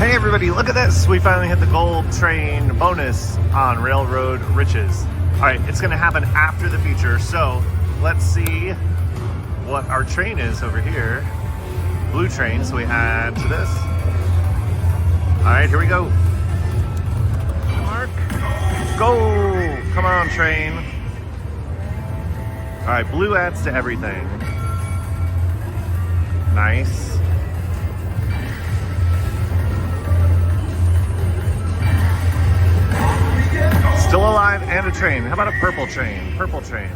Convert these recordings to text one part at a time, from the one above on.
Hey everybody, look at this! We finally hit the gold train bonus on Railroad Riches. Alright, it's going to happen after the feature, so let's see what our train is over here. Blue train, so we add to this. Alright, here we go. Mark. Go! Come on, train. Alright, blue adds to everything. Nice. Still alive and a train. How about a purple train? Purple train.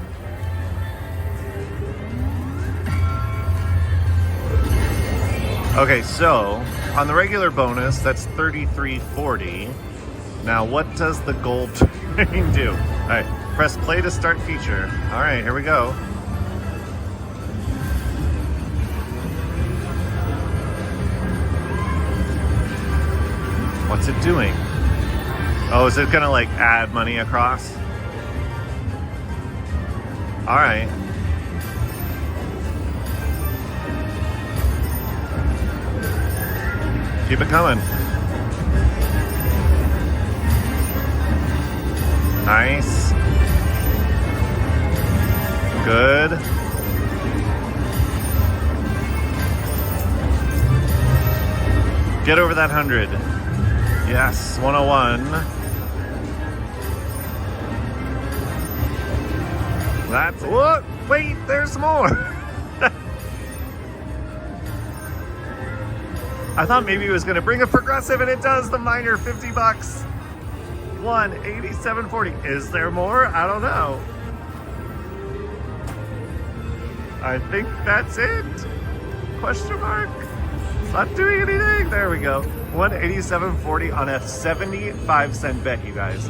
Okay, so on the regular bonus, that's $33.40. Now, what does the gold train do? All right, press play to start feature. All right, here we go. What's it doing? Oh, is it gonna like add money across? All right. Keep it coming. Nice. Good. Get over that 100. Yes, 101. That's what? Wait, there's more. I thought maybe it was going to bring a progressive, and it does. The minor, $50. 187.40. Is there more? I don't know. I think that's it. Question mark. It's not doing anything. There we go. 187.40 on a 75-cent bet, you guys.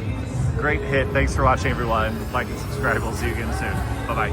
Great hit. Thanks for watching, everyone. Like and subscribe. We'll see you again soon. Bye-bye.